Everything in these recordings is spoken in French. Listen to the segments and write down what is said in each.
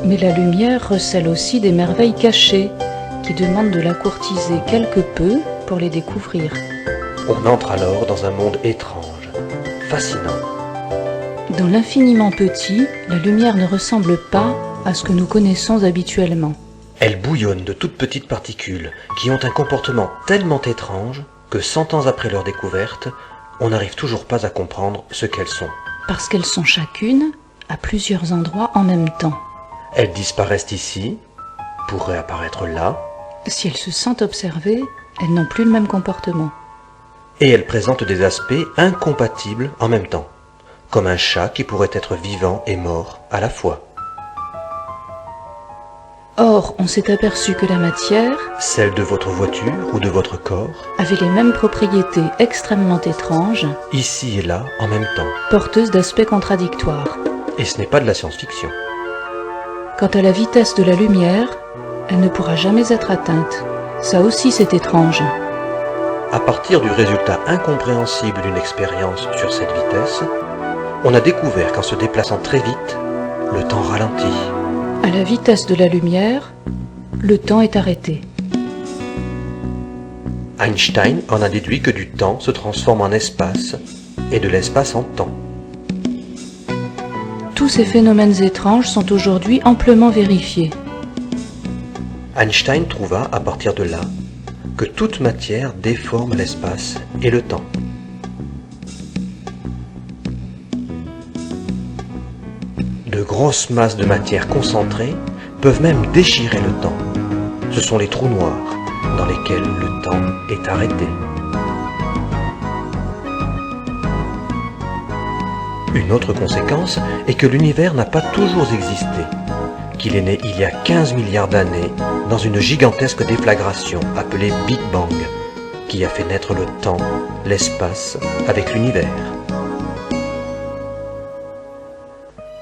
Mais la lumière recèle aussi des merveilles cachées, qui demandent de la courtiser quelque peu pour les découvrir. On entre alors dans un monde étrange, fascinant. Dans l'infiniment petit, la lumière ne ressemble pas à ce que nous connaissons habituellement. Elle bouillonne de toutes petites particules qui ont un comportement tellement étrange que 100 ans après leur découverte, on n'arrive toujours pas à comprendre ce qu'elles sont. Parce qu'elles sont chacune à plusieurs endroits en même temps. Elles disparaissent ici, pour réapparaître là, Si elles se sentent observées, elles n'ont plus le même comportement. et elles présentent des aspects incompatibles en même temps, comme un chat qui pourrait être vivant et mort à la fois. Or, on s'est aperçu que la matière Celle de votre voiture ou de votre corps, avait les mêmes propriétés extrêmement étranges, ici et là en même temps. porteuses d'aspects contradictoires. Et ce n'est pas de la science-fiction. Quant à la vitesse de la lumière, elle ne pourra jamais être atteinte. Ça aussi c'est étrange. À partir du résultat incompréhensible d'une expérience sur cette vitesse, on a découvert qu'en se déplaçant très vite, le temps ralentit. À la vitesse de la lumière, le temps est arrêté. Einstein en a déduit que du temps se transforme en espace et de l'espace en temps. Tous ces phénomènes étranges sont aujourd'hui amplement vérifiés. Einstein trouva à partir de là que toute matière déforme l'espace et le temps. De grosses masses de matière concentrées peuvent même déchirer le temps. Ce sont les trous noirs dans lesquels le temps est arrêté. Une autre conséquence est que l'univers n'a pas toujours existé, qu'il est né il y a 15 milliards d'années dans une gigantesque déflagration appelée Big Bang, qui a fait naître le temps, l'espace avec l'univers.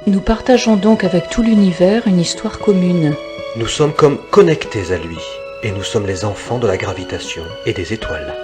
Nous partageons donc avec tout l'univers une histoire commune. Nous sommes comme connectés à lui, et nous sommes les enfants de la gravitation et des étoiles.